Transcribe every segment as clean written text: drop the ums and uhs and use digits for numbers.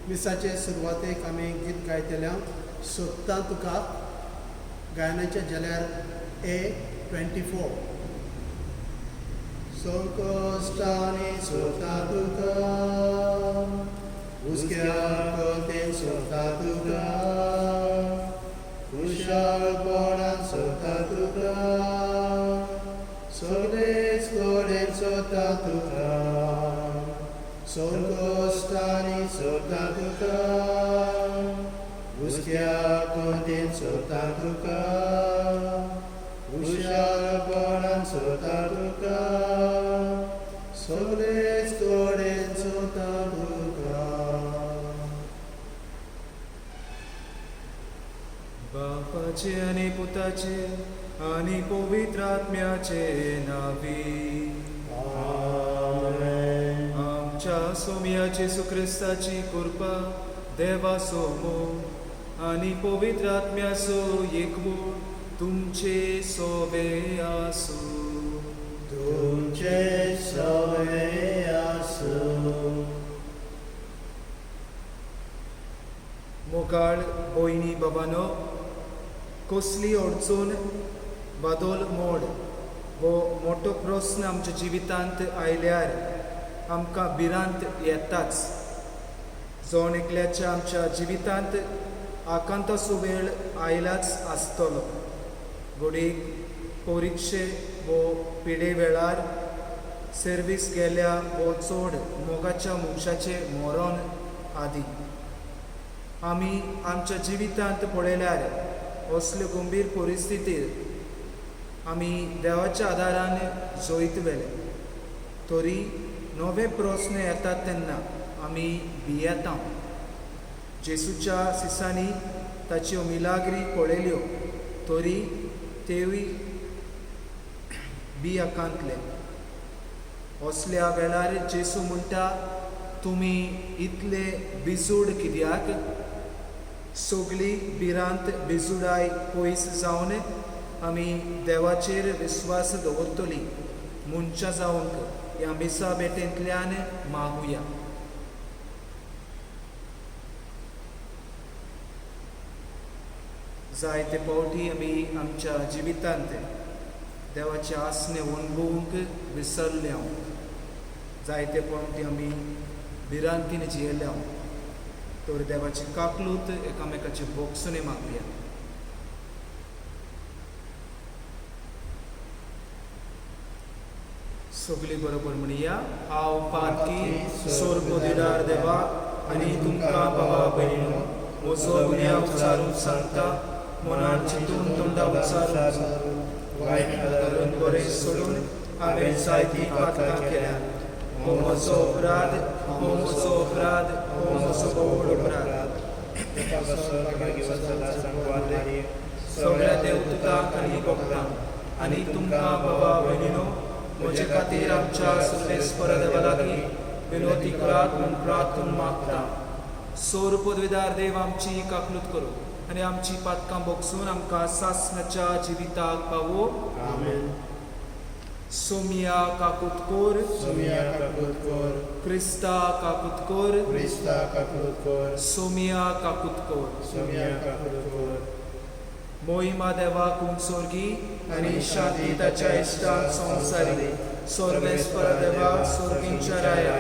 मिसाचे सुरवातेक आमी गीत गायतल्या सोदता तुका गायनाचे जाल्यार A24 संकोश्टांनी सोदता तुका हुस्क्यार कोतेन सोदता तुका खुशालपणान सोदता तुका सगळेच कडेन सोदता तुका संकोश्टांनी सोदता तुका हुस्क्यार कोतेन सोदता तुका खुशालपणान सोदता तुका सगळेच कडेन सोदता तुका. बापाचे आनी पुताचे आनी पवित्र आत्म्याचे नावी आमच्या सोम्याची सुक्रिस्ताची कृपा देवा सोमो आनी पवित्र आत्म्याचो एकवट तुमचे सोबे आसू. तुमचे सोबे आसू. मोगाळ भयणी बाबानो, कसली अडचण वादोल मोड वो मोठो प्रस्न आमच्या जिवितांत आयल्यार आमकां भिरांत येताच. जावन एकल्याच्या आमच्या जिवितांत आकांताचो वेळ आयलाच आसतलो. घडीक परिक्षे वो पिडे वेळार सर्वीस गेल्या वो चड मोगाच्या मनशाचे मरण आदी आमी आमच्या जिवितांत पळयल्यार असल्यो गंभीर परिस्थितींत आमी देवाच्या आदारान जैतवेले. तरी नवे प्रस्न येतात तेन्ना आमी भियेता. जेसूच्या सिसांनी ताच्यो मिलाग्री पळयल्यो तरी तेवूय भियाकांतले. असल्या वेळार जेसू म्हणटा, तुमी इतले बिजूड कित्याक? सगळी भिरांत बिजुडाय पयस जावन आमी देवाचेर विस्वास दवरतली मनशां जावंक ह्या मिसा बेटेंतल्यान मागुया. जायते फावटी आमी आमच्या जिवितांत देवाचे आसने अणभवूंक विसरल्या. जायते फावटी आमी भिरांतीन जियेल्या. तर देवाची काकलूत एकामेकाचे बोगसुने मागुया. सगळी बरोबर म्हणया. हांव पातकी स्वर्गोदिडार देवा आनी तुमकां बाबा भयणीनो म्हजो गुन्या उच्चारून सांगता. मनान चिंतून तोंडा उच्चारून वायट करून बरें सोडून हांवें जायतीं पातकां केल्यात. हो म्हजो अपराध, हो म्हजो अपराध, हो म्हजो व्हड अपराध. सगळ्या देवदूतांक आनी भक्तांक आनी तुमकां बाबा भयणीनो म्हजे खातीर आमच्या सर्वेस्पर देवा लागीं विनोती करात म्हूण प्रार्थून मागता. सोर पदवीदार देव आमची काकलूत करूं आनी आमची पातकां बोगसून आमकां सासणाच्या जिविताक पावो. आमेन. सोमिया काकूत कोर, सोमिया काकूत कोर, क्रिस्ता काकूत कोर, क्रिस्ता काकूत कोर, सोमिया काकूत कोर. सोमिया काकूत कोर. मोहिमा देवाक उंचोर्गी आनी शांती ताच्या इश्टांक संवसारी. सर्वेस्पर देवा स्वर्गींच्या राया,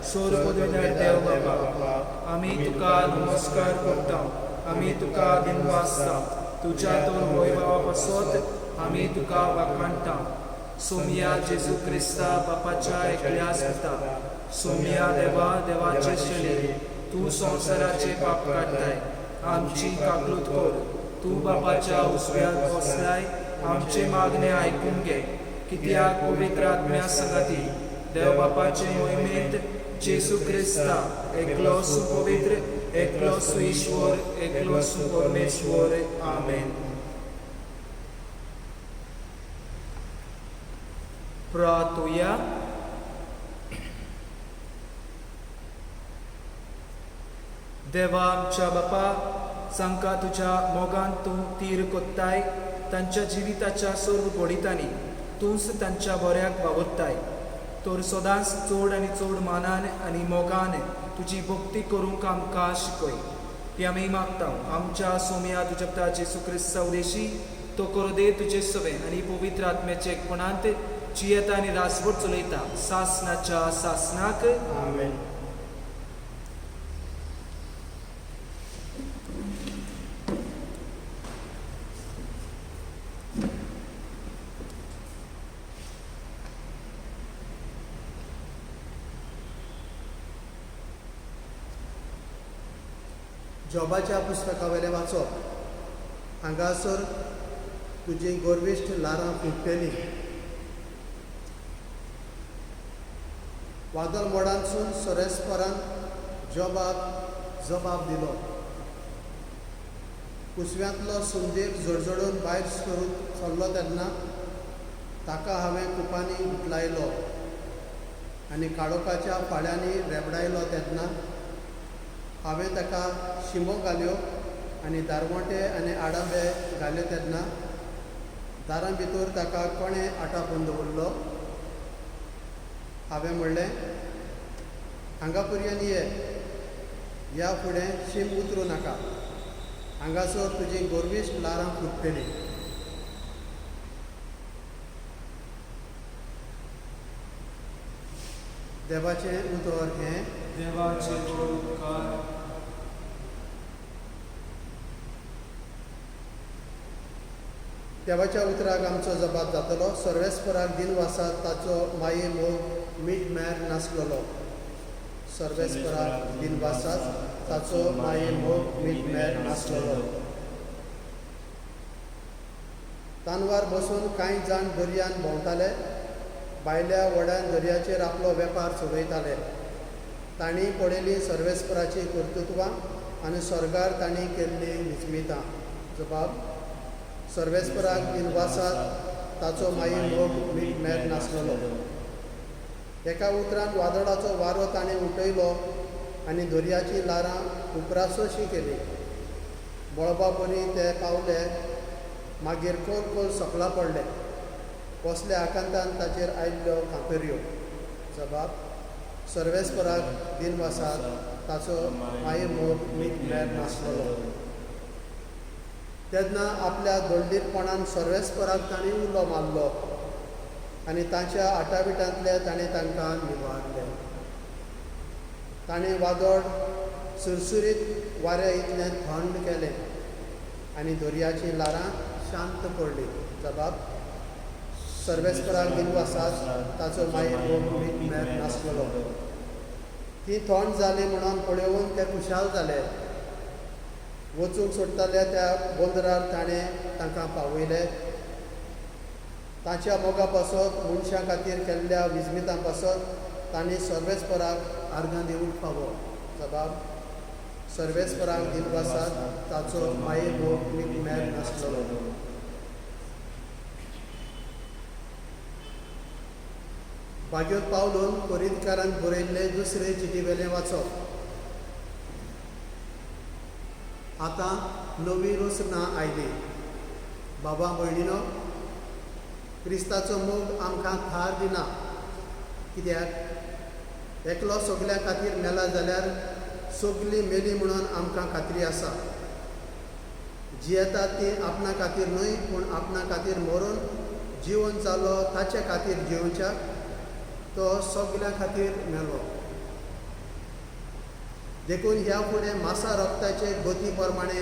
सोर पदवीदार देव बाबा, आमी तुका नमस्कार करता. आमी तुका दिनवासता. तुज्या तोर वैभवा पासत आमी तुका वाखाणटा. सोमिया जेजू क्रिस्ता बापाच्या एकल्यास पिता. सोमिया देवा देवाचे शेळी, तूं संवसाराचे पाप काडटाय. आमची काकलूत कोर. तूं बापाच्या उजव्याक बसलाय. आमचे मागणे आयकून घे. कित्याक पवित्र आत्म्या संगाती देव बापाचे मोहिमेंत जेजू क्रिस्ता एकलो सुपवित्र, एकलो सुईश्वर, एकलो सुपरमेश्वर. आमेन. प्रार्थुया. देवा आमच्या बापा, जांकां तुज्या मोगान तूं तीर कोत्ताय, तांच्या जिविताच्या सर्व घडीतांनी तूंच तांच्या बऱ्याक वावरताय. तर सदांच चड आनी चड मानान आनी मोगान तुजी भक्ती करूंक आमकां शिकय. ती आमी मागता आमच्या सोम्या तुज्या पुता जेसू क्रिस्त उदेशी तो करोदे तुजे सवे आनी पवित्र आत्म्याचे एकपणांत जियेता आनी रासभर चलयता सासनाच्या सासनाक. आमेन. जॉबाच्या पुस्तका वयलें वाचप. हांगासर तुजी गोरविश्ट लारां फुटलेलीं. वादळ मोडांसून सोरेस्परान जॉबाक जबाब दिलो. कुसव्यांतलो सुंदीर जोडजोडून भायर करून चल्लो तेन्ना ताका हांवें कुपांनी गुटलायलो आनी काळोखाच्या फाळ्यांनी रेबडायलो तेन्ना हांवें ताका शिमो घाल्यो आनी दारवोटे आनी आडांबे घाल्यो तेन्ना दारां भितर ताका कोणें आटापून दवरलो. हांवें म्हणलें, हांगा पर्यंत ये, ह्या फुडें शीम उतरूं नाका. हांगासर तुजी गोरविश्ट लारां फुटतलीं. देवाचें उतर हें. देवाचे उपकार. देवाच्या उतराक आमचो जबाब जातलो. सर्वेस्पराक दिनवासात ताचो माये मोग मीठ मेर नासलेलो. सर्वेस्पराक दिनवासात ताचो माये मोग मीठ मेर नासलेलो. तानवार बसून कांय जाण दर्यान भोंवताले. भायल्या व्हड्यान दर्याचेर आपलो वेपार चलयताले. तांणी पळयलीं सर्वेस्पराची कर्तुत्वां आनी स्वर्गार तांणी केल्लीं विस्मितां. जबाब. सर्वेस्पराक दिनवासात ताचो माये मोग मीठ मेर नासलेलो. एका उतरान वादळाचो वारो ताणें उठयलो आनी दर्याची लारां उपरासोशी केली. बळबा बरी ते पावले. मागीर खोल खोल सकला पडले. कसल्या आकांतान ताचेर आयिल्ल्यो खांपेऱ्यो. जबाब. सर्वेस्पराक दिनवासात ताचो माये मोग मीठ मेर नासलेलो. तेन्ना आपल्या दोंडीरपणान सर्वेस्पराक तांणी उलो मारलो आनी तांच्या आटाबिटांतले ताणें तांकां निवारले. ताणें वादळ सुरसुरीत वाऱ्या इतलें थंड केलें आनी दर्याची लारां शांत पडलीं. जबाब. सर्वेस्पराक दिनवासात ताचो माये मोग मीठ मेर नासलेलो. ती थंड जाली म्हणून पळोवन ते खुशाल जाले. वचूंक सोडटाल्या त्या बंदरार ताणें तांकां पावयले. तांच्या मोगा पासत मनशां खातीर केल्ल्या विस्मितां पासत तांणी सर्वेस्पराक आर्गां दिवंक फावो. जबाब. सर्वेस्पराक दिनवासात ताचो माये मोग मीठ मेर नासलेलो. बाग्योत पावलून कोरिंतकारान बरयल्ले दुसरे चिटी वेलें वाचप. आतां नवी रोसनां आयली. बाबा भयणीनो, क्रिस्ताचो मोग आमकां थार दिना. कित्याक एकलो सगल्या खातीर मेला जाल्यार सगलीं मेली म्हणून आमकां खात्री आसा. जियेतात ती आपणा खातीर न्हय पूण आपणा खातीर मरून जिवन जालो ताचे खातीर जिवच्याक तो सगल्या खातीर मेलो. देखून ह्या फुडें मासा रक्ताचे गती प्रमाणे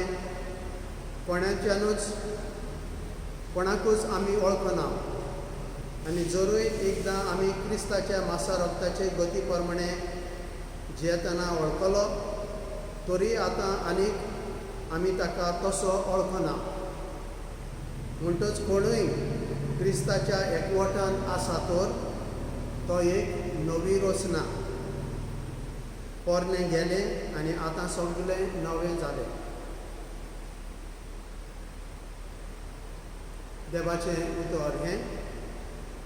कोणाकूच आमी वळखना. आनी जरूय एकदां आमी क्रिस्ताच्या मासा रक्ताचे गती प्रमाणे जियेतना वळखलो तरी आतां आनीक आमी ताका तसो वळखना. म्हणटच कोणूय क्रिस्ताच्या एकवटान आसा तर तो एक नवी रोसना. पोरनें गेलें आनी आतां सगलें नवें जालें. देवाचें उतर हें.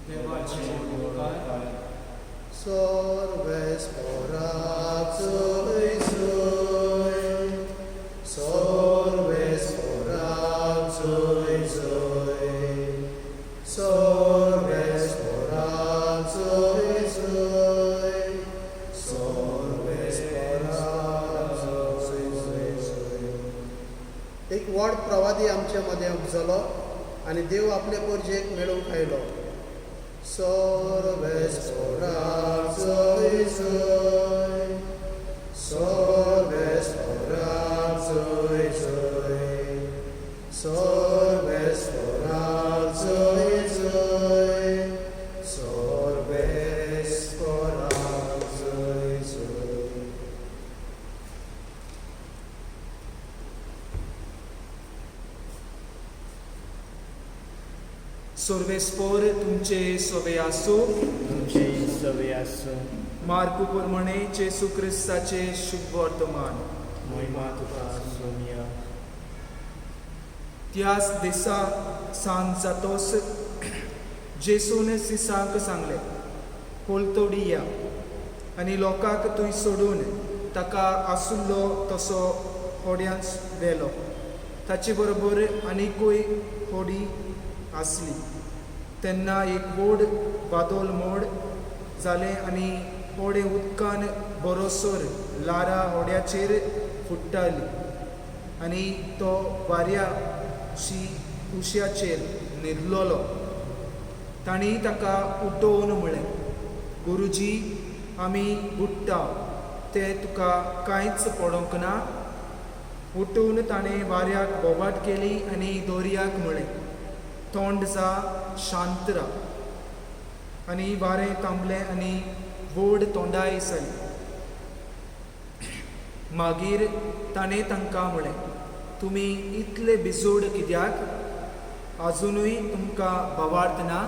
देवाचे उपकार. सर्वेस्पराक चोय चोय. सर्वेस्पराक चोय चोय. सर्वेस्पराक चोय चोय. व्हड प्रवादी आमचे मदें उपजलो आनी देव आपले परजेक मेळून खायलो. सर्वेस्पराक जय जय, सर्वेस्पराक जय जय, सर्वेस्पराक जय जय, सर्वेस्पराक जय जय. सर्वेस्पोर तुमचे सोबे आसूं. तुमचे सवे आसूं. मार्कू प्रमाणे जेसू क्रिस्ताचे शुभ वर्तमान. महिमा तुका सोनिया. त्याच दिसा सांज जातोच जेसून सिसांक सांगले, कोलतोडी या आनी लोकांक थंय सोडून ताका आसुल्लो तसो होड्यांत व्हेलो. ताचे बरोबर आनीकूय होडी आसली. तेन्ना एक व्हड वादोळ मोड जालें आनी होडे उदकान बरोसोर लारां होड्याचेर फुट्टाली आनी तो वाऱ्याची कुश्याचेर न्हिदलोलो. तांणी ताका उठोवन म्हळें, गुरुजी, आमी बुडटा, तें तुका कांयच पडोंक ना. उठून ताणें वाऱ्याक बोबाट केली आनी दोर्याक म्हळें, तोंड जा, शांत राव. आनी वारें थांबलें आनी व्हड तोंडाय जाली. मागीर ताणें तांकां म्हळें, तुमी इतले बिजोड कित्याक? आजुनूय तुमकां भावार्थ ना?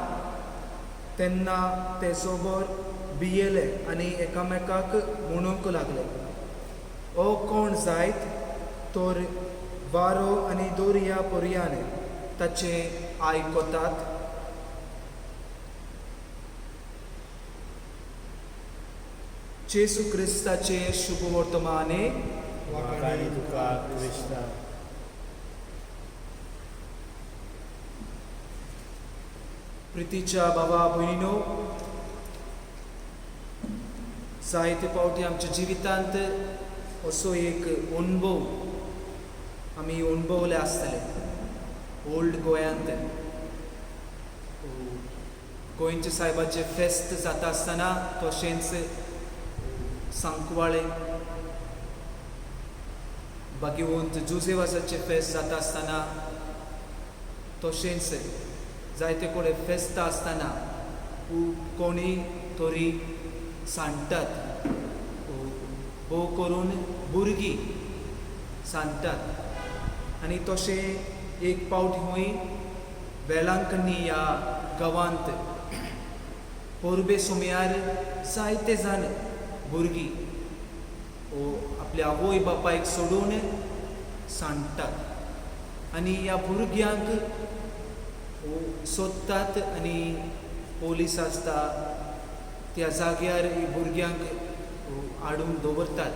तेन्ना ते सोबोर भियेले आनी एकामेकाक म्हणूंक लागले, ओ कोण जायत? तर वारो आनी दोर्या पर्यान ताचे आयकतात. जेसू क्रिस्ताचे शुभ वर्तमाने. म्हाका आनी तुका क्रिस्ता. प्रितीच्या बाबा भयणीनो, जायते फावटी आमच्या जिवितांत असो एक अनुभव आमी अणभवले आसतले. ओल्ड गोंयांत गोंयचे सायबाचे फेस्त जाता आसतना, तशेंच सांकवाळे भाग्यवंत जुजेवासाचे फेस्त जाता आसतना, तशेंच जायते कडेन फेस्तां आसतना कोणी तरी सांडटात. भोव करून भुरगीं सांडटात. आनी तशें एक फावटी खूंय वेलांकनी ह्या गांवांत पोरबे सुमयार जायते जाण भुरगीं आपल्या आवय बापायक सोडून सांडटात. आनी ह्या भुरग्यांक सोदतात आनी पोलीस आसता त्या जाग्यार भुरग्यांक हाडून दवरतात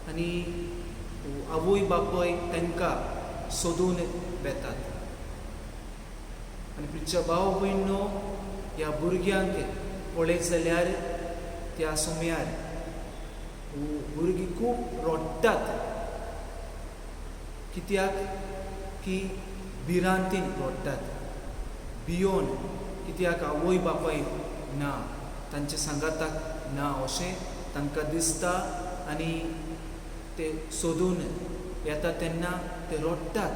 आनी आवय बापूय तांकां सोदून वेतात. आनी तुमच्या भाव भयणो, ह्या भुरग्यांक पळयत जाल्यार त्या सुमयार भुरगीं खूब रडटात. कित्याक की भिरांतीन रडटात, भियोन, कित्याक आवय बापाय ना, तांचे सांगाताक ना अशें तांकां दिसता आनी ते सोदून येता तेन्ना ते रडटात.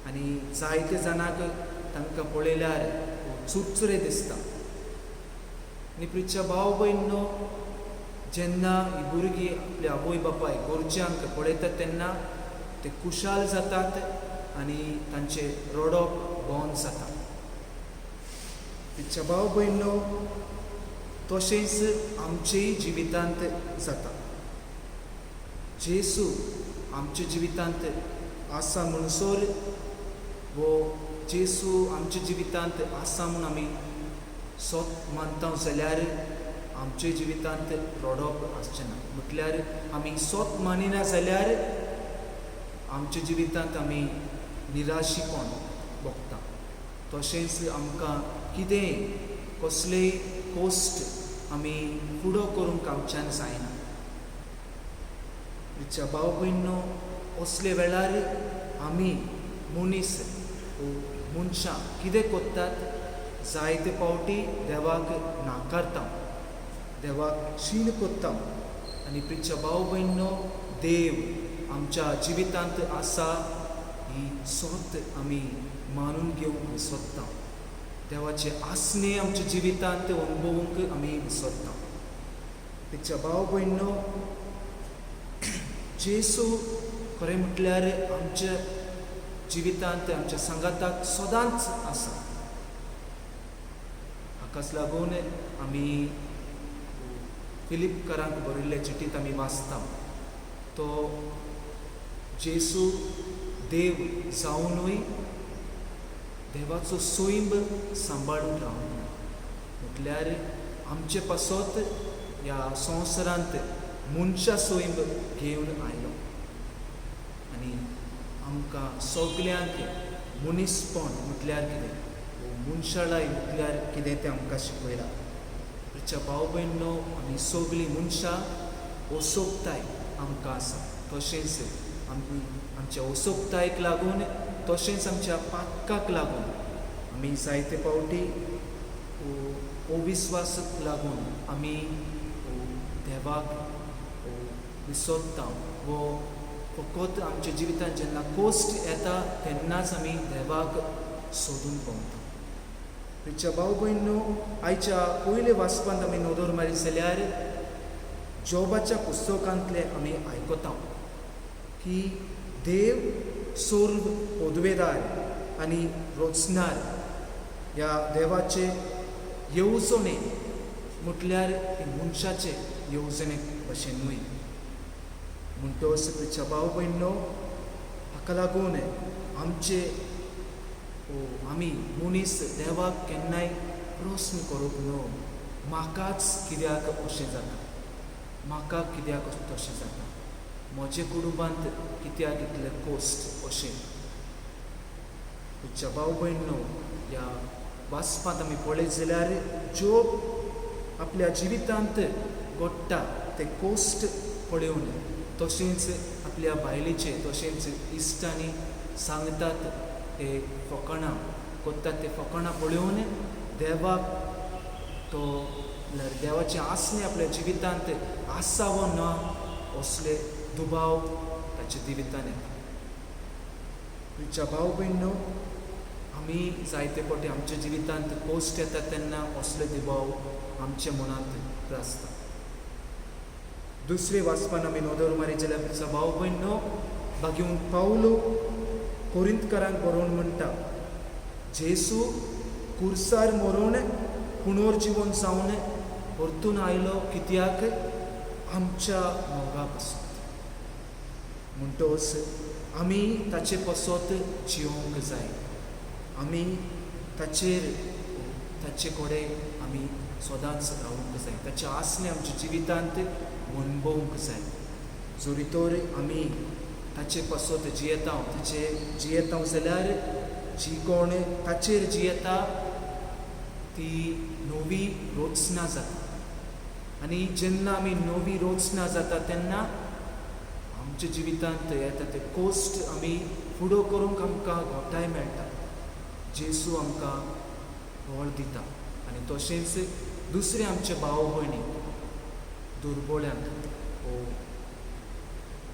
आनी जायते जाणांक तांकां पळयल्यार चुचरे दिसता. आनी प्रिच्या भाव भयणो, जेन्ना ही भुरगीं आपल्या आवय बापाय गोरच्यांक पळयतात तेन्ना ते खुशाल जातात आनी तांचे रडप बंद जाता. प्रिच्या भाव भयणो, तशेंच आमचेय जिवितांत जाता. जेसू आमच्या जिवितांत आसा म्हणसर वो जेसू आमच्या जिवितांत आसा म्हूण आमी सोत मानता जाल्यार आमच्या जिवितांत रडप आसचें ना. म्हटल्यार आमी सोत मानिना जाल्यार आमच्या जिवितांत आमी निराशीपण भोगता. तशेंच आमकां कितेंय कसलेय कोस्ट आमी फुडो करूंक आमच्यान जायना. भाव भयणो, असले वेळार आमी मनीस मनशां कितें कोत्तात, जायते फावटी देवाक नाकारता, देवाक शीण कोत्ता. आनी प्रिच्या भाव भयणो, देव आमच्या जिवितांत आसा ही सोत आमी मानून घेवंक सोदता. देवाचे आसने आमच्या जिवितांत अनुभवूंक आमी सोदता. प्रिच्या भाव भयणो, जेसू खरें म्हटल्यार आमच्या जिवितांत आमच्या संगाताक सदांच आसा. हाकाच लागून आमी फिलिपकारांक बरयल्ले चिठींत आमी वाचता, तो जेसू देव जावनूय देवाचो सोयंब सांबाळून रावलो. म्हटल्यार आमचे पासत ह्या संवसारांत मनशा सोयंब घेवन आयलो आनी आमकां सगल्यांक मनीसपण म्हटल्यार कितें, मनशाळाय म्हटल्यार कितें तें आमकां शिकयला. प्रिच्या भाव भयणो, आमी सगळीं मनशां ओसोकताय आमकां आसा. तशेंच आमी आमच्या ओसोकतायेक लागून, तशेंच आमच्या पातकाक लागून आमी जायते फावटी अविस्वासाक लागून आमी देवाक विसोदता. वो फकत आमच्या जिवितांत जेन्ना कोस्ट येता तेन्नाच आमी देवाक सोदून पावता. प्रिच्या भाव भयणो, आयच्या पयले वाचपांत आमी नदर मारीत जाल्यार जोबाच्या पुस्तकांतले आमी आयकता की देव सर्व पदवेदार आनी रोचनार ह्या देवाचे येवजणे म्हटल्यार मनशाचे येवजणे भशेन न्हय. म्हणटच प्रिच्या भाव भयणो, हाका लागून आमी मनीस देवाक केन्नाय प्रस्न करूंक न्हू, म्हाकाच कित्याक अशें जाता, म्हाका कित्याक तशें जाता, म्हजे कुटुंबांत कित्याक इतले कोस्ट अशें. प्रिच्या भाव भयणो, ह्या वाचपांत आमी पळयत जाल्यार जोब आपल्या जिवितांत घडटा ते कोस्ट पळोवन, तशेंच आपल्या बायलेचे, तशेंच इश्टांनी सांगतात ते फकाणां कोत्तात ते फकाणां पळोवन देवाक तो देवाचे आसने आपल्या जिवितांत आसा वो ना असले दुबाव ताच्या जिवितांत येता. प्रिच्या भाव भयणो, आमी जायते फावटी आमच्या जिवितांत कोस्ट येता तेन्ना असले दुबाव आमच्या मनांत आसता. दुसरे वाचपान आमी नदर मारीत जाल्यार प्रिच्या भाव भयणो, भाग्यून पावलो कोरिंतकारांक बरोवन म्हणटा, जेसू कुर्सार मरून पुनर्जीवन जावन परतून आयलो कित्याक आमच्या मोगा पासून. म्हणटच आमी ताचे पासत जियोंक जाय, आमी ताचे कडेन आमी सदांच रावूंक जाय, ताचे आसने आमच्या जिवितांत अणभवूंक जाय. जोरी तर आमी ताचे पासत जियेता जाल्यार जी कोण ताचेर जियेता ती नवी रोचना जाता. आनी जेन्ना आमी नवी रोचना जाता तेन्ना आमच्या जिवितांत येता ते कोस्ट आमी फुडो करूंक आमकां घोटाय मेळटा. जेसू आमकां व्हळ दिता. आनी तशेंच दुसरे आमचे भाव भयणी, दुर्बळ्यांक,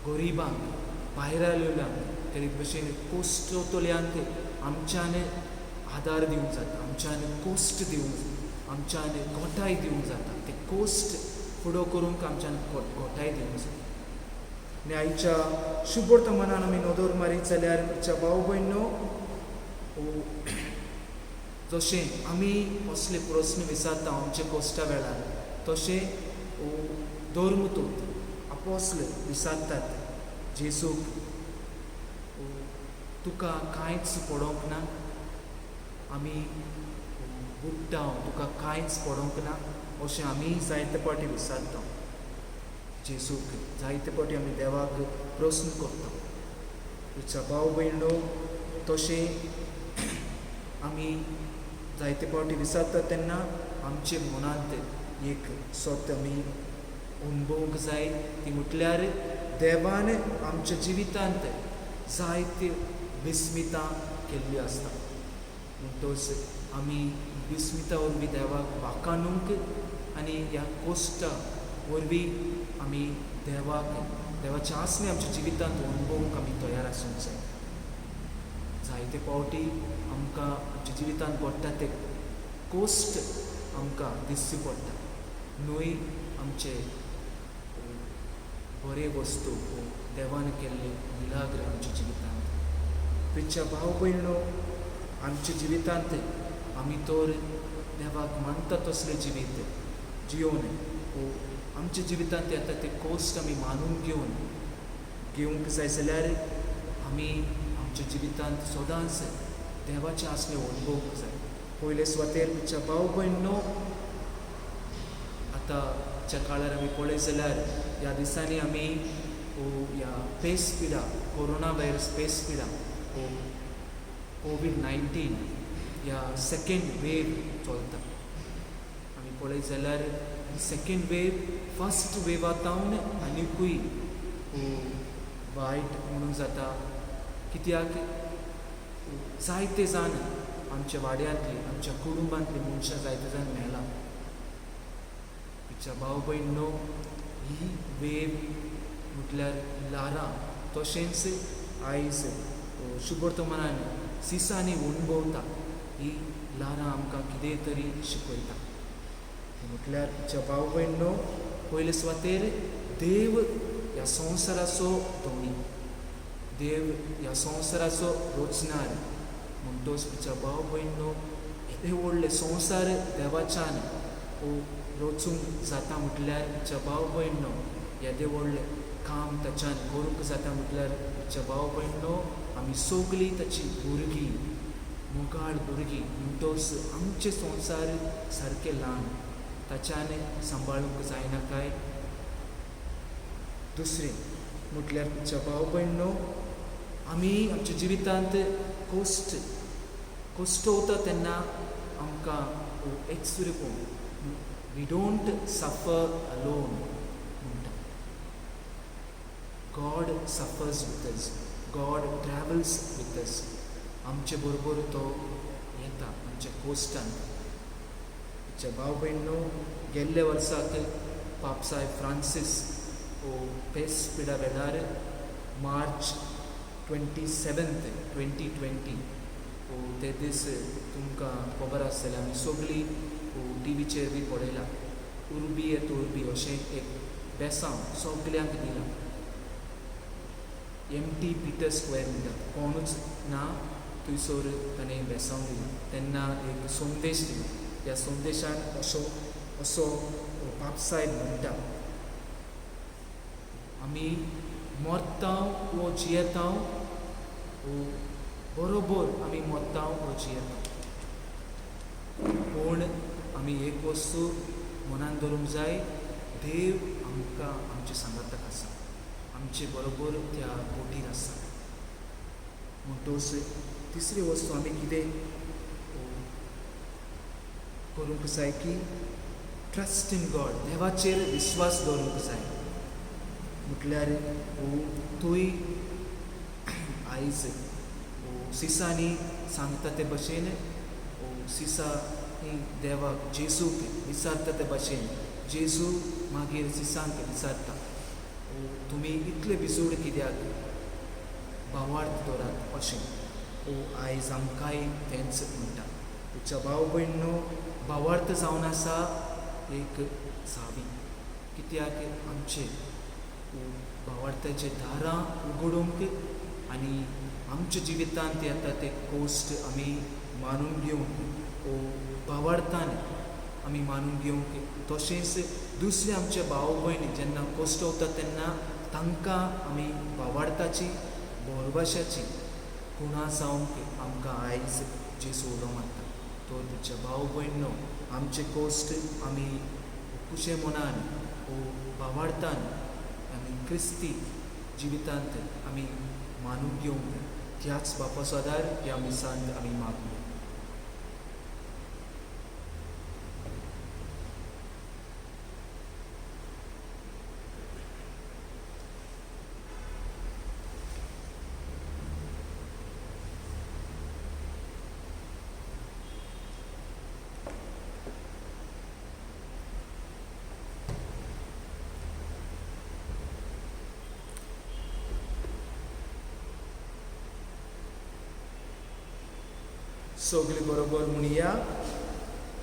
गरिबांक, भायर आयिल्ल्यांक, ते भशेन कोस्टतल्यांक आमच्यान आदार दिवंक जाता, आमच्यान कोस्ट दिवंक, आमच्यान घोटाय दिवंक जाता. ते कोस्ट फुडो करूंक आमच्यान घोटाय दिवंक जाता. आनी आयच्या शुभ वर्तमानान आमी नदर मारीत जाल्यार प्रिच्या भाव भयणो, जशें आमी असले प्रस्न विचारता आमच्या कोस्टा वेळार, तशें धर्मदूत आपोसल विचारतात जेसूक, तुका कांयच पडोंक ना, आमी बुड्डा, तुका कांयच पडोंक ना, अशें आमी जायते फावटी विचारता जेसूक. जायते फावटी आमी देवाक प्रस्न करता. तुज्या भाव भयणो, तशें आमी जायते फावटी विचारता तेन्ना आमचे मनांत एक सत आमी अणभवूंक जाय, ती म्हटल्यार देवान आमच्या जिवितांत जायते विस्मितां केल्ली आसता. म्हणटच आमी विस्मिता वरवीं देवाक वाखाणूंक आनी ह्या कोश्टा वरवीं आमी देवाची आसणी आमच्या जिवितांत अणभवूंक आमी तयार आसूंक जाय. जायते फावटी आमकां आमच्या जिवितांत पडटा ते कोस्ट आमकां दिसची पडटा. न्हय आमचे बरे वस्तू देवान केल्ले मिलाग्र आमच्या जिवितांत. प्रिच्या भाव भयणो, आमच्या जिवितांत आमी तर देवाक मानता तसलें जिवीत जियोन आमच्या जिवितांत येता ते कोस्ट आमी मानून घेवंक जाय जाल्यार आमी आमच्या जिवितांत सदांच देवाचे आसणे अणभवूंक जाय. पयले सुवातेर प्रिच्या भाव भयणो, आतांच्या काळार आमी पळयत जाल्यार ह्या दिसांनी आमी ह्या पेसपिडा, कोरोना वायरस पेसपिडा, कोवीड-19 ह्या सेकेंड वेव चलता. आमी पळयत जाल्यार सेकेंड वेव फर्स्ट वेवातावन आनिकूय वायट म्हणून जाता. कित्याक जायते जाण आमच्या वाड्यांतली, आमच्या कुटुंबांतली मनशां जायते जाण मेला. तिच्या भाव भयणो, ही वेव म्हटल्यार लारां, तशेंच आयज शुभवर्तमानान सिसांनी अणभवता ही लारां आमकां कितें तरी शिकयता. म्हटल्यार तिच्या भाव भयणो, पयले सुवातेर देव ह्या संवसाराचो धोणी, देव ह्या संवसाराचो रचणार. म्हणटच तिच्या भाव भयणो, हे व्हडले संवसार देवाच्यान रचूंक जाता म्हटल्यार तिच्या भाव भयणो, येदें व्हडलें काम ताच्यान करूंक जाता म्हटल्यार तिच्या भाव भयणो, आमी सगळीं ताची भुरगीं, मोगाळ भुरगीं. म्हणटच आमचे संवसार सारके ल्हान, ताच्यान सांबाळूंक जायना काय. दुसरें म्हटल्यार तिच्या भाव भयणो, आमी आमच्या जिवितांत कोस्ट वता तेन्ना आमकां एक सुरू पळोवन वी डोंट सफर अलोन म्हणटा. God suffers with us, God travels with us. आमचे बरोबर तो येता आमच्या कोस्टांत. तिच्या भाव भयणो, गेल्ल्या वर्साक पापसाय फ्रांसीस पेसपिडा वेळार मार्च 27, 2020 ते दीस तुमकां खबर आसतलें आमी सगळीं टीव्हीचेर बी पळयलां. उर्बी ए तुर्बी अशें एक बेसांव सगल्यांक दिलां. एमटी पीटर स्क्वेअर म्हणटात, कोणूच ना थंयसर ताणें बेसांव दिलां. तेन्ना एक संदेश दिलो. ह्या संदेशान असो पापसाय म्हणटा, आमी मरतांव वो जियेतांव, बरोबर आमी मरतांव वो जियेतांव. पूण आमी एक वस्तू मनान दवरूंक जाय, देव आमकां आमच्या सांगाताक आसा, आमचे बरोबर त्या बोटीर आसा. म्हणटच तिसरी वस्तू आमी कितें करूंक जाय की ट्रस्ट इन गॉड, देवाचेर विश्वास दवरूंक जाय. म्हटल्यार तुय आयज सिसांनी सांगता ते भशेन सिसांनी देवाक जेजूक विचारता ते भशेन जेजू मागीर सिसांक विचारता, तुमी इतले भिजूड कित्याक भावार्थ दवरात अशें. आयज आमकांय तेंच म्हणटा. तुमच्या भाव भयणो, भावार्थ जावन आसा एक सावी. कित्याक आमचे भावार्थाचे दारां उगडूंक आनी आमच्या जिवितांत येता ते कोस्ट आमी मानून घेवंक, भावार्थान आमी मानून घेवंक. तशेंच दुसरे आमचे भाव भयणी जेन्ना कोस्ट वता तेन्ना तांकां आमी भावार्थाची, बोरभाशाची खुणा जावंक आमकां आयज जेजू उलो मारता. तो तुमच्या भाव भयणो, आमचे कोस्ट आमी खुशे मनान भावार्थान आमी क्रिस्ती जिवितांत आमी मानून घेवंक त्याच बापाचो आदार ह्या मिसांत आमी मागूया. सगळी बरोबर म्हणया.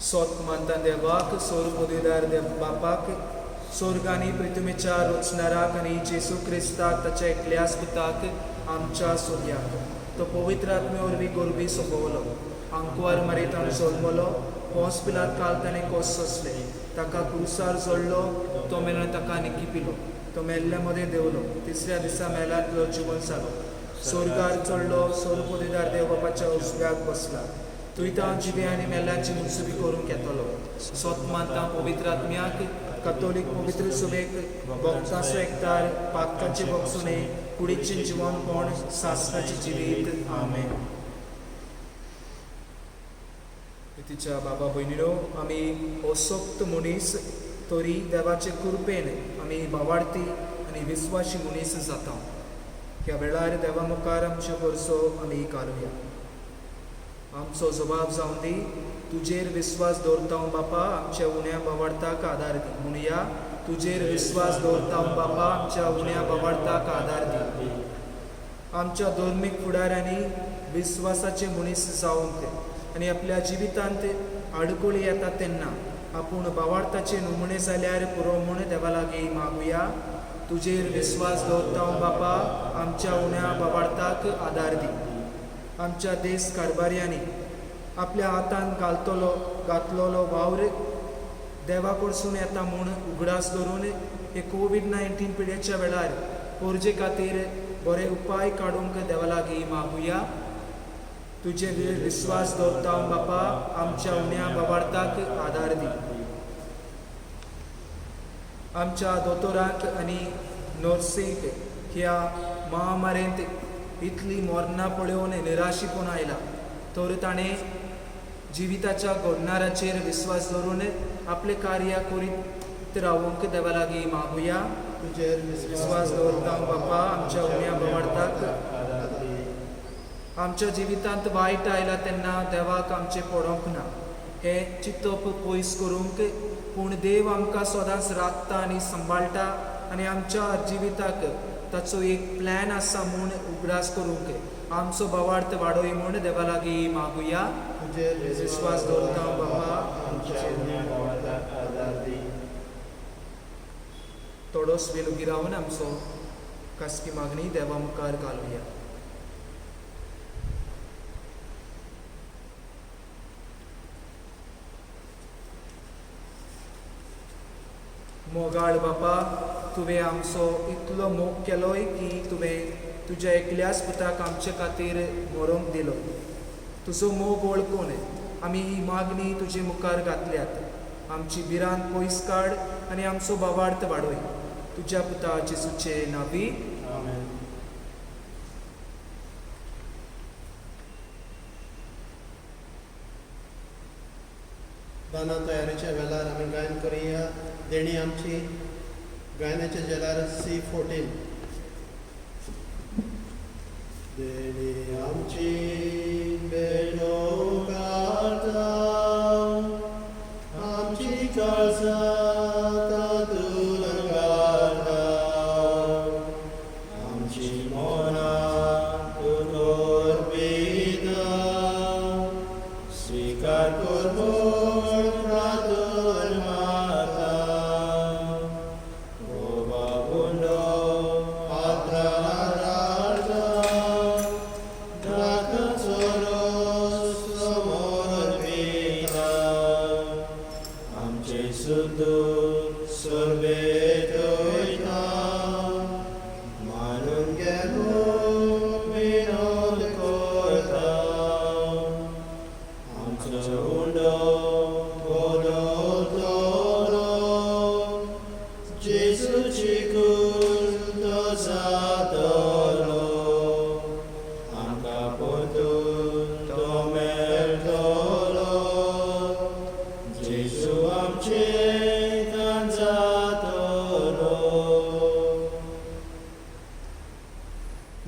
सोत मानता देवाक, सोर पदवीदार बापाक, स्वर्गांनी पृथ्वीच्या रचणाराक आनी जेसू क्रिस्ताक ताच्या एकल्याच पुताक आमच्या सोद्याक तो पवित्र आत्मे वरवीं गोरबी सोंपवलो. आंकवार मारी ताणें जल्मलो, पोंस पिलात काल ताणें कोस सोंसले, ताका क्रुसार जोडलो, तो मेलन ताका निकी पिलो, तो मेल्ल्या मदें देंवलो, तिसऱ्या दिसा मेलांतलो जिवन जालो, स्वर्गार चडलो, सोर पदवीदार देव बापाच्या उजव्याक बसला, थंय तांव जिवे आनी मेल्ल्यांची मुनसुबी करूंक येतलो. सोत मानता पवित्र आत्म्याक, कथोलीक पवित्र सभेक, भक्तांचो एकतार, पातकांचे भोगसुणे, कुडीचें जिवनपण, सासणाची जिवीत. आमेन. तिच्या बाबा भयणीनो, आमी असोक्त मनीस तरी देवाचे कृपेन आमी भावार्थी आनी विस्वासी मनीस जाता. ह्या वेळार देवा मुखार आमच्यो गरजो आमी घालुया. आमचो जबाब जावन दी, तुजेर विस्वास दवरता बापा, आमच्या उण्या भावार्थाक आदार दी. म्हणुया, तुजेर विस्वास दवरता बापा, आमच्या उण्या भावार्थाक आदार दी. आमच्या धर्मीक फुडाऱ्यांनी विस्वासाचे मनीस जावंक आनी आपल्या जिवितांत आडकोळी येता तेन्ना आपूण भावार्थाचे नमुणे जाल्यार पुरो म्हूण देवा लागीं मागुया. तुजेर विस्वास दवरता बापा, आमच्या उण्या भावार्थाक आदार दी. आमच्या देश कारभाऱ्यांनी आपल्या हातांत घातलेलो वावर देवा कडसून येता म्हूण उगडास धरून हे कोविड-19 पिडेच्या वेळार पोरजे खातीर बरे उपाय काडूंक देवा लागीं मागुया. तुजे विस्वास दवरता बापा, आमच्या उण्या भावार्थाक आदार दी. आमच्या दोतोरांक आनी नर्सींक ह्या महामारेंत इतली मरणां पळोवन निराशीपण आयला, तर ताणें जिविताच्या घडणाराचेर विस्वास धरून आपले कार्य करीत रावूंक देवा लागीं मागुया. तुजेर विस्वास दवरता बापा, आमच्या उण्या भावार्थाक. आमच्या जिवितांत वायट आयला तेन्ना देवाक आमचें पडोंक ना हें चिंतप पयस करूंक, पूण देव आमकां सदांच राखता आनी सांबाळटा आनी आमच्या जिविताक ताचो एक प्लॅन आसा म्हूण उगडास करूंक आमचो भावार्थ वाडोय म्हूण देवा लागीं मागुया. तुजेर विस्वास दवरता बापा, आमच्या उण्या भावार्थाक आदार दी. थोडोस वेळ उगी रावन आमचो खासगी मागणी देवा मुखार घालुया. मोगाळ बापा, तुवें आमचो इतलो मोग केलोय की तुवें तुज्या एकल्याच पुताक आमचे खातीर मरोंक दिलो. तुजो मोग वळखून आमी ही मागणी तुजे मुखार घातल्यात. आमची भिरांत पयस काड आनी आमचो भावार्थ वाडोय. तुज्या पुता जेजूचे नांवी. आमेन. दाना तयारीच्या वेळार आमी गायन करुया. देणी आमची गायनाच्या जेलार C14. देणी आमची बेडो काढता, आमची काळजां तातून घालता, आमची मोनां तुकोर बिदा स्वीकार करतो.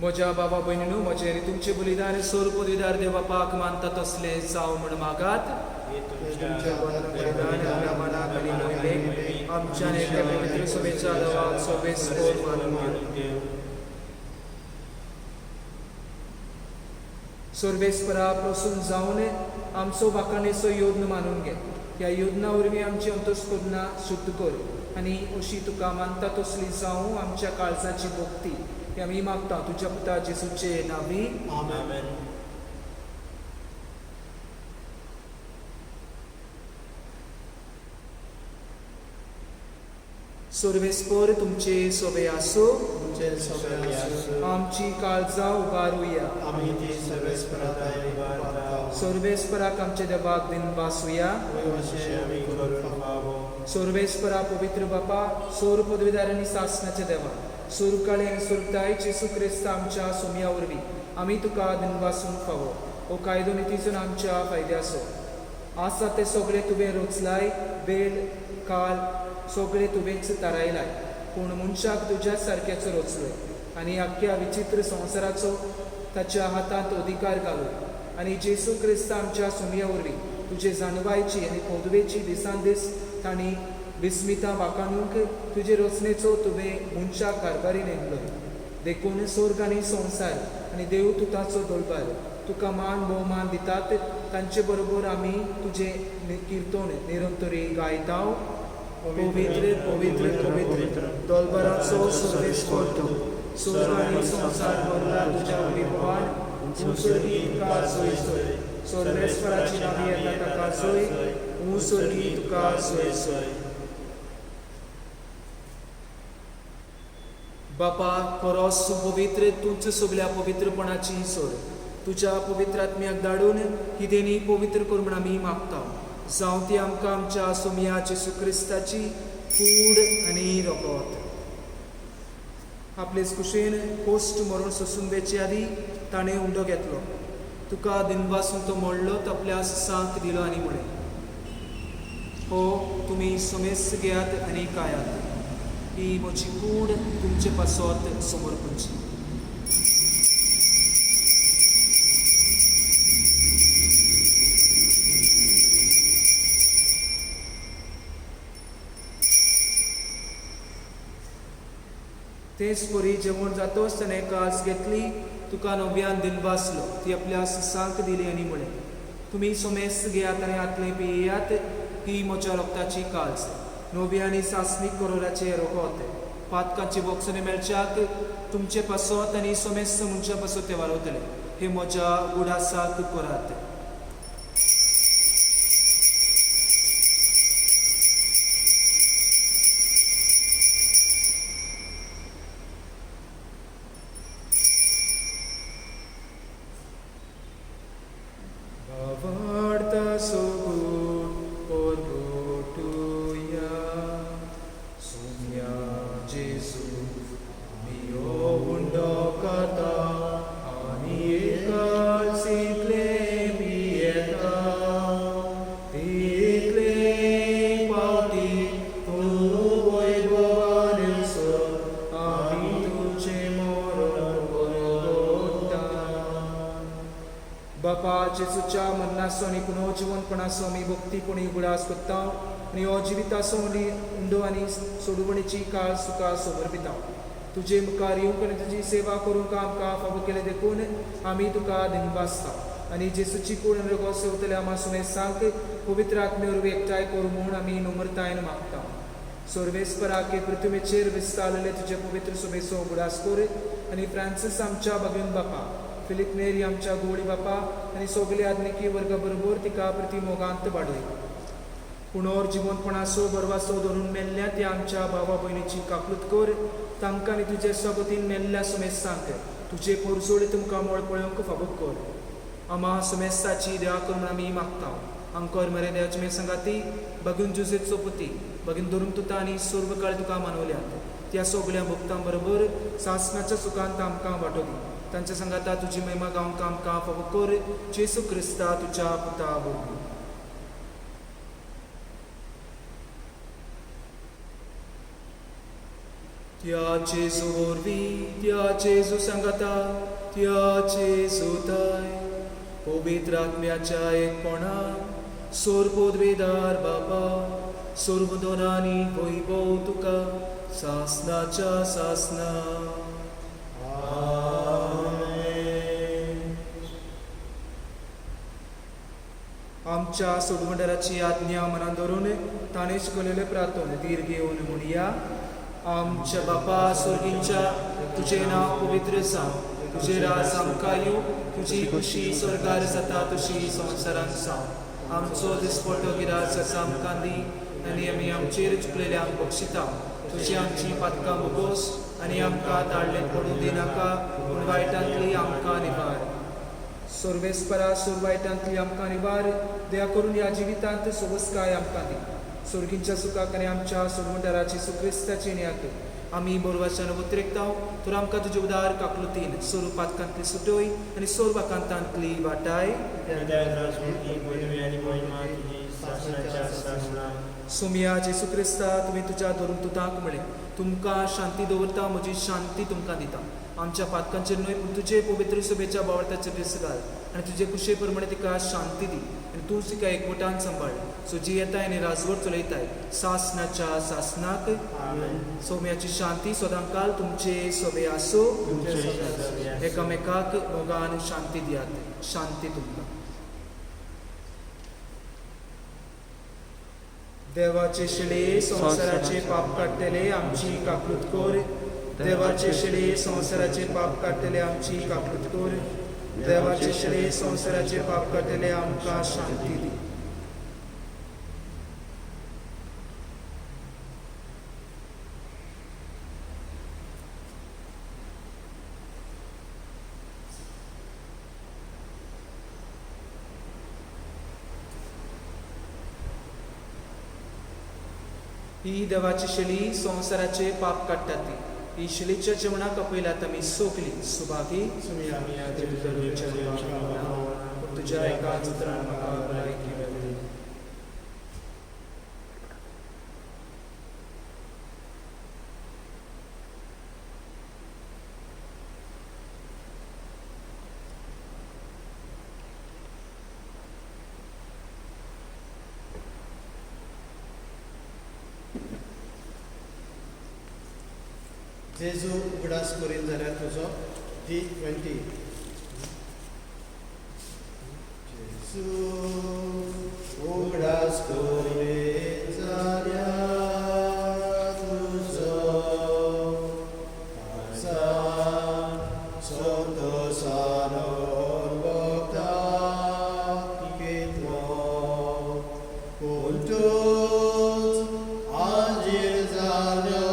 म्हज्या बाबा भयणीनो, म्हजें तुमचें बलिदान सोर पदवीदार देव बापाक मानता तसलें जावं म्हण मागात. बलिदान आपल्या मनाक आनी मोहिमेक आमच्या एका पवित्र सभेच्या देवाक सभेस कोर मानून घेवं. सर्वेस्परा प्रसून जावन आमचो बाकानेचो योद्न मानून घे. ह्या योजना वरवीं आमची अंतस्करणां शुद्ध कर आनी अशी तुका मानता तसली जावं आमच्या काळजाची भक्ती ही आमी मागता तुज्या पुता जेसूचे नांवी. आमेन. सर्वेस्पर तुमचे सोबे आसो. तुमचे सगळे आसूं. आमची काळजां उबारुया. आमी ती सर्वेस्पराताय उबारता. सर्वेस्पराक आमचे देवाक दिन बासुया. अशें आमी करून पावो. सर्वेस्परा पवित्र बापा सोर पदवीदार आनी सासणाचे देवा सुरकाळे आनी सुरताय जेसू क्रिस्त आमच्या सोम्या वरवीं आमी तुका दिनवासून फावो. हो कायदो नितीसून आमच्या फायद्याचो आसा ते सगळे तुवें रचलाय. वेळ काल सगळे तुवेंच थारायलाय. पूण मनशाक तुज्या सारक्याचो रचलोय आनी आख्या विचित्र संवसाराचो ताच्या हातांत अधिकार घालो आनी जेसू क्रिस्त आमच्या सोम्या वरवीं तुजे जानवायची आनी पदवेची दिसान दीस तांणी विस्मितां वाकाणूंक तुजे रचनेचो तुवें मनशाक कारभारी नेमलोय. देखून स्वर्ग आनी संवसार आनी देव तुताचो दळबार तुका मान भोवमान दितात. तांचे बरोबर आमी तुजे किर्तन निरंतरी गायता. पवित्र पवित्र पवित्र दळबाराचो सर्वेस्पर तूं. स्वर्ग आनी संवसार भरला तुज्या वैभवान. उंचरगी तुका सोय सोय. सर्वेस्पराची नांवी येता ताका सोय. उंचरगी तुका सोय सोय. बापा परस पवित्र तूंच सगळ्या पवित्रपणाची सोय तुज्या पवित्र आत्म्याक धाडून ही देणी पवित्र कर म्हूण आमी मागता. जावं ती आमकां आमच्या सोम्या जेसू क्रिस्ताची कूड आनी रगत. आपलेच कुशीन पोस्ट मरून सोसून वेचे आदी ताणें उंडो घेतलो. तुका दिनवासून तो मोडलो तो आपल्या सांक दिलो आनी म्हळें हो तुमी सोमेस घेयात आनी खायात. ही म्हजी कूड तुमचे पासत समोर खंयची. तेच परी जेवण जातोच ताणें कास घेतली. तुका नव्यान दिनवासलो ती आपल्या सांक दिली आनी म्हळें तुमी सोमेस घेयात आनी आतले पियेयात. ही म्हज्या रक्ताची कास नव्यानी सासणीक करोराचे रगत पातकांची बॉक्सने मेळच्याक तुमचे पासत आनी सोमेस मनशा पासत ते वालोवतले. हे म्हज्या उडासाक करात. Varta sogut porgotuya Sumya Jesu mio undo kata ani ekal sikle bieta tikle pauti tu voivoanilso ami tuce moron porgota. बापा जेसूच्या मरणाचो आनी पुनर्जीवनपणाचो आमी भक्तीपणी उगडास करता आनी हो जिविताचो उंडो आनी सोडवणीची काळ सुका समर्पिता. तुजे मुखार येवंक आनी तुजी सेवा करूंक आमकां फावो केले देखून आमी तुका दिनवासता आनी जेसूची कूड आनी रगत सेवतले आमा सुमेसांक पवित्र आत्मे वरवीं एकठांय करूं म्हूण आमी नम्रतायेन मागता. सर्वेस्पराक पृथ्वीचेर विस्तारलेले तुजे पवित्र सुमेचो उगडास कर आनी फ्रांसीस आमच्या भगिनी बापा फिलिप नेरी आमच्या गोडी बापा आनी सगळे आदनिकी वर्गा बरोबर तिका प्रतिमोगांत वाडय. पुनर्जीवनपणाचो बरवासो धरून मेल्ल्या त्या आमच्या भावा भयणीची काकूट कर. तांकां आनी तुजे सोबतीन मेल्ल्या सुमेसांक तुजे परजोड तुमकां मोळ पळोवंक फावो कर. आमा सुमेसाची दया कर म्हूण आमी मागता. आमकां मरे देवाची मे सांगाती भगीन जुजेचो पुती भगीन धरून तुता आनी सर्वकाळ तुका मानवल्यात. त्या सगळ्या भक्तां बरोबर सासणाच्या सुखांत आमकां वांटो दी. तांच्या संगाता तुजी महिमा गावंक आमकां फावो कर. जेसू क्रिस्ता तुज्या पुता वरवीं. त्या जेजू वरवीं त्या जेजू संगाता त्या जेजूताय पवित्र आत्म्याच्या एकपणान सोर पदवेदार बापा सर्वदोनांनी वैभव तुका सासणाच्या सासणा. आमच्या सोडवंडराची आज्ञा मनात धरून ताणें शिकवलेले प्रार्थना दीर्घ घेवन म्हणया. आमच्या बापा स्वर्गींच्या तुझें नांव पवित्र जावं, तुझें राज आमकां येवं, तुजी खुशी स्वर्गार जाता तशी संवसारांत जावं. आमचो दिसपट्टो गिरास आसा आमकां दी, आनी आमी आमचेर चुकलेल्यांक बक्षिता. तुजी आमची पातकां बगोस आनी आमकां ताळ्ळें पडूं दिनाका, पूण वायटांतली आमकां निवार. सर्वेस्परा वायटांतली आमकां निवार. दया करून ह्या जिवितांत सोबस्काय आमकां दी. स्वर्गींच्या सुखाक आनी आमच्या सोडवंडराची सुक्रिस्ताची न्याक आमी बोरवाच्यान उतरेकता, तर आमकां तुजे उदार काकलुतीन सोर पातकांतली सुटोय आनी सोर वाकांतांतली वाटाय. सोमिया जेसू क्रिस्ता, तुमी तुज्या धरून तुतांक म्हळें, तुमकां शांती दवरता, म्हजी शांती तुमकां दिता. आमच्या पातकांचेर न्हय पूण तुजे पवित्र सभेच्या बावळताचेर दीस घाल आनी तुजे कुशे प्रमाणे तिका शांती दी आनी तूं तिका एकवटान सांबाळ. सो जी येताय आनी राजवट चलयताय सासनाच्या सासनाक. सोम्याची शांती सदांकाल तुमचे सभे आसो. एकामेकाक मोगान शांती दियात. शांती तुमकां. देवाचे शिळे संवसाराचे पाप काडटले आमची काकूत कोर. देवाचे शिळे संवसाराचे पाप काडटले आमची काकूत कोर. देवाचे शिळे संवसाराचे पाप काडटले आमकां शांती दी. ही देवाची शिळी संवसाराचे पाप काडटा ती. ही शिळेच्या जेवणाक आपयल्यात आमी सोगली सुभागी. तुज्या एकाच उतरान म्हाका भलायकी मेळ्ळी. जेजू उगडास करीन जाल्यार तुजो D20. जेजू उगडास करीन जाल्यार तुजो संतोषान भोगता कितलो पूण तूंच आजीर जाल्यो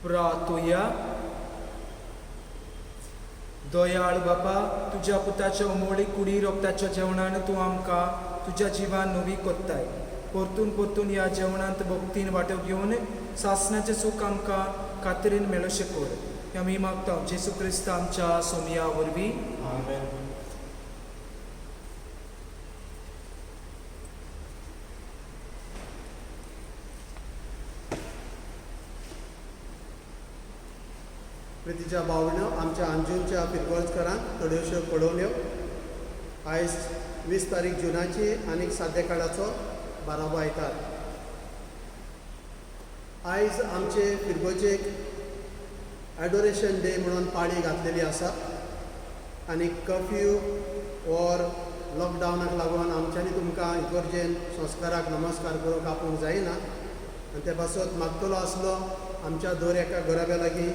प्रार्थोया. दयाळ बापा, तुज्या पुताच्या उमोळी कुडी रोगताच्या जेवणान तूं आमकां तुज्या जिवान नवी कोत्ताय. परतून परतून ह्या जेवणांत भक्तीन वांटो घेवन सासणाचें सूख आमकां खात्रीन मेळोशें कर. आमी मागता जेसू क्रिस्त आमच्या सोमिया वरवीं. प्रितीच्या भावण्यो, आमच्या अंजूंच्या पिरवळकरांक थोड्योश्यो पळोवण्यो. आयज 20 तारीख जुनाची आनीक सादेकाळाचो 12वो आयतार. आयज आमचे पिरगोचेक एडोरेशन डे म्हणून पाळी घातलेली आसा आनी कर्फ्यू ऑर लॉकडावनाक लागून आमच्यांनी तुमकां इगर्जेन संस्काराक नमस्कार करूंक आपूंक जायना. आनी ते पासत मागतलो आसलो आमच्या दर एका घराब्या लागीं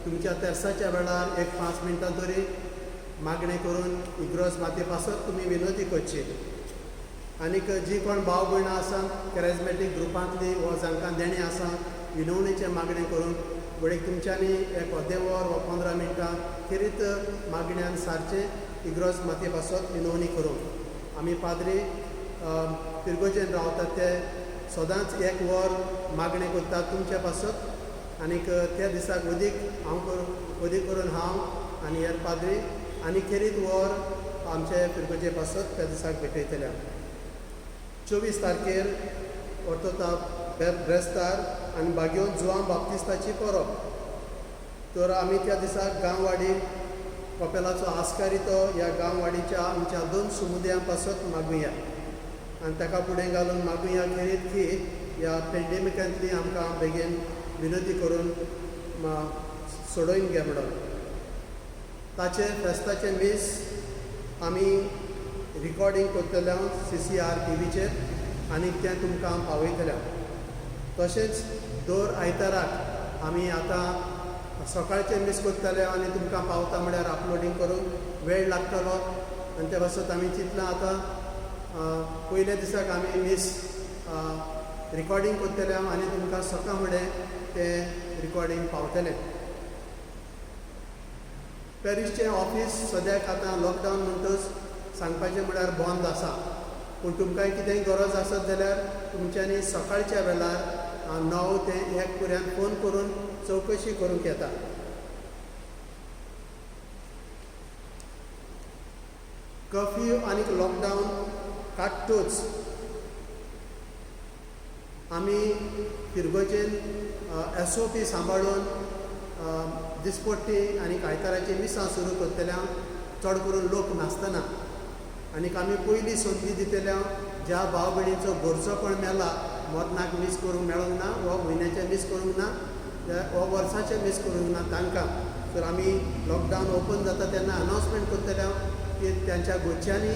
तुमच्या तेर्साच्या वेळार 1-5 मिनटां तरी मागणी करून इग्रोज माती पासत तुमी विनोदी करची. आनीक जी कोण भाव भयणां आसात कॅरिझमॅटीक ग्रुपांतली वा जांकां देणी आसा विनवणेचे मागणी करून घडीक तुमच्यांनी एक अर्दें वर वा 15 मिनटां खेरीत मागण्यान सारचें इग्रोज मातये पासत विनवणी करूं. आमी पाद्री पिरगोजेन रावतात ते सदांच एक वर मागणें करतात तुमच्या पासत आनीक त्या दिसाक अदीक करून हांव आनी हेर पाद्री आनी खेरीत वर आमचे पिरगोजे पासत त्या दिसाक भेटयतले. 24 तारखेर ब्रेस्तार आनी बागयोन जुआं बाप्तिस्ताची परब. तर आमी त्या दिसाक गांववाडी कपेलाचो आस्कारितो ह्या गांववाडीच्या आमच्या 2 समुदायां पासत मागुया आनी ताका फुडें घालून मागुया खेरीत की ह्या पेंडेमिकांतली आमकां बेगीन विनंती करून सोडोवन घे म्हणून. ताचे फेस्ताचे मीस आमी रिकॉर्डिंग करतले CCR TVचेर आनी तें तुमकां पावयतले. तशेंच दर आयताराक आमी आतां सकाळचें मीस करतले आनी तुमकां पावता म्हळ्यार अपलोडींग करूंक वेळ लागतलो आनी त्या पासत आमी चिंतलां आतां पयल्या दिसाक आमी मीस रिकॉर्डिंग करतले आनी तुमकां सकाळ फुडें तें रिकॉर्डिंग पावतलें. पॅरिसचें ऑफीस सद्याक आतां लॉकडावन म्हणटच सांगपाचें म्हळ्यार बंद आसा. पूण तुमकां कितेंय गरज आसत जाल्यार तुमच्यांनी सकाळच्या वेळार 9 ते 1 पर्यंत फोन करून चवकशी करूंक येता. कर्फ्यू आनी लॉकडावन काडटूच आमी पिरगोजेन SOP सांबाळून दिसपट्टी आनी आयताराची मिसां सुरू करतल्या चड करून लोक नासतना आनीक आमी पयली संदी दितल्या ज्या भाव भयणीचो घरचोपण मेला मरणाक मीस करूंक मेळूंक ना वा म्हयन्याचें मीस करूंक ना वा वर्साचें मीस करूंक ना तांकां. तर आमी लॉकडावन ओपन जाता तेन्ना अनावन्समेंट करतल्या की त्यांच्या घरच्यांनी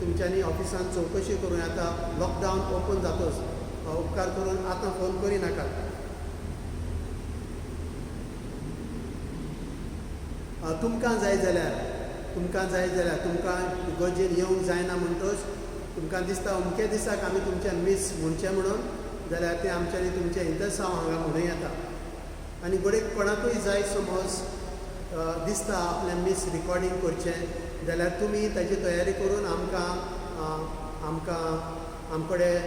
तुमच्यांनी ऑफिसान चवकशी करूं येता. लॉकडावन ओपन जातच उपकार करून आतां फोन करिनाकात. तुमकां जाय जाल्यार तुमकां इगोर्जेन येवंक जायना म्हणटच तुमकां दिसता अमके दिसाक आमी तुमचें मीस म्हणचें म्हणून जाल्यार तें आमच्यांनी तुमचें इंतसांव हांगा म्हणूं येता. आनी घडीक कोणाकूय जाय समज दिसता आपलें मीस रिकॉर्डिंग करचें जाल्यार तुमी ताची तयारी करून आमचे कडेन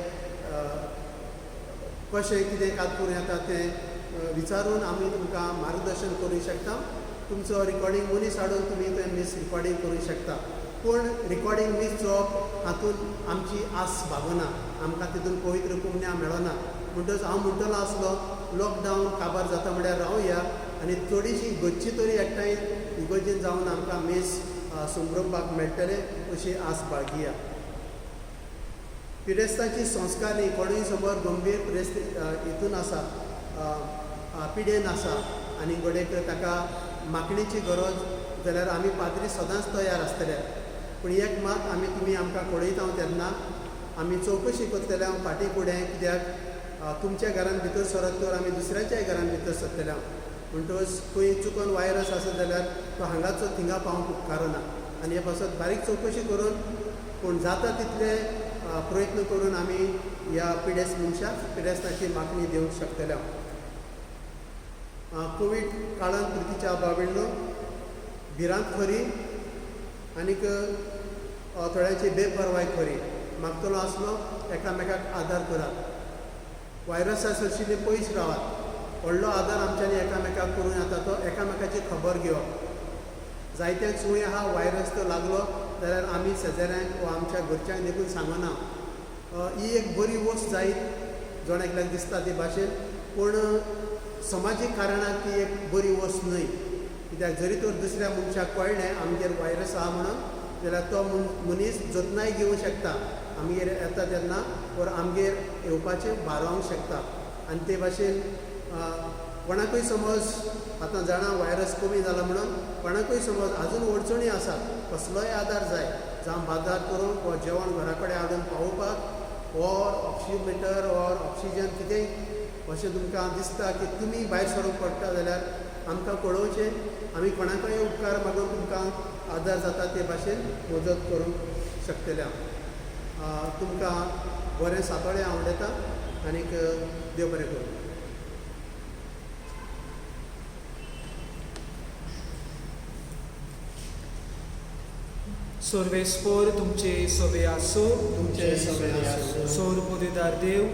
कशें कितें करूं येता तें विचारून आमी तुमकां मार्गदर्शन करूंक शकता. तुमचो रिकॉर्डिंग मनीस हाडून तुमी तें मीस रिकॉर्डिंग करूंक शकता. पूण रिकॉर्डिंग मीस जावप हातूंत आमची आस भागना, आमकां तितून पवित्र पुण्या मेळना. म्हणटच हांव म्हणटलो आसलो लॉकडावन काबार जाता म्हळ्यार रावया आनी थोडीशी गच्ची तरी एकठांय इगोर्जेन जावन आमकां मीस संभ्रमपाक मेळटले अशी आस बाळगिया. पिडेस्तांची संस्कार न्ही कोणूय समोर गंभीर हितून आसा पिडेन आसा आनी घडयेक ताका मागणेची गरज जाल्यार आमी पाद्री सदांच तयार आसतले. पूण एक मात आमी तुमी आमकां कळयता तेन्ना आमी चवकशी करतले फाटीं फुडें कित्याक तुमच्या घरान भितर सरत तर आमी दुसऱ्याच्याय घरान भितर सरतले. म्हणटच खंय चुकून वायरस आसत जाल्यार तो हांगाचो थिंगा पावंक उपकारना आनी हे पासत बारीक चवकशी करून पूण जाता तितले प्रयत्न करून आमी ह्या मनशाक पिडेस्तांची मागणी दिवंक शकतले. कोवीड काळांत तुर्कीच्या बाबिणो भिरांत खरी आनीक थोड्यांची बेपरवाय खरी मागतलो आसलो एकामेकाक आदार करात. वायरसा सरशिल्ली पयस रावात. व्हडलो आदार आमच्यांनी एकामेकाक करूं येता तो एकामेकाची खबर घेवप. जायत्यांक सुय आहा वायरस तो लागलो जाल्यार आमी शेजाऱ्यांक वा आमच्या घरच्यांक देखून सांगना. ही एक बरी वस्त जायत जोण एकल्याक दिसता ते भाशेन पूण समाजीक कारणाक ती एक बरी वस्त न्हय. कित्याक जरी तर दुसऱ्या मनशाक कळ्ळें आमगेर वायरस आहा म्हणून जाल्यार तो मनीस जतनाय घेवंक शकता. आमगेर येता तेन्ना वर आमगेर येवपाचें बारावंक शकता. आनी ते भाशेन कोणाकूय समज आतां जाणा वायरस कमी जाला म्हणून कोणाकूय समज आजून अडचणी आसात कसलोय आदार जाय जावं बाजार करूंक वा जेवण घरा कडेन हाडून पावोवपाक ओर ऑक्सिमीटर ओर ऑक्सिजन कितेंय अशें तुमकां दिसता की तुमी भायर सरूंक पडटा जाल्यार आमकां कळोवचें. आमी कोणाकूय उपकार मागून तुमकां आदार जाता ते भाशेन मजत करूंक शकतले. तुमकां बरें सातोळें आवडटा आनीक देव बरें करूं. सोर्वेस्पोर तुमचे सवे आसो तुमचे सगळे आसूं सोर पदवीदार देव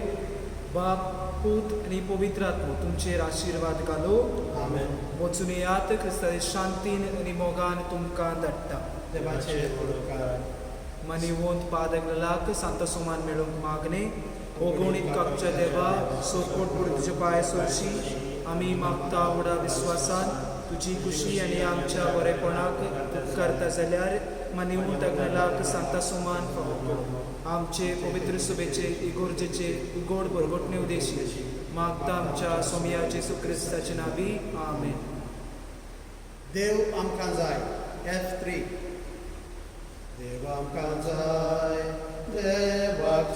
बाप पूत आणि पवित्र आत्मो तुमचेर आशीर्वाद घालो आमेन. वचून येयात क्रिस्ताचे शांतीन आणि मोगान तुमकां धाडटा देवाचे उपकार. मनिवंत पादगलाक सांत सोमान मेळूंक मागणे ओगोणीत कापच्या देवा सोपोट तुझे पांय सोरशी आमी मागता व्हडा विस्वासान तुजी खुशी आनी आमच्या बरेपणाक करता जाल्यार मनिवंत अग्नलाक सांता सोमान फावो आमचे पवित्र सभेचे इगोर्जेचे गोड भरगोटणे उदेशी मागता आमच्या सोमयाचे सुक्रिस्ताचे नावी आमेन. देव आमकां जाय. F3. देव आमकां जाय देवाक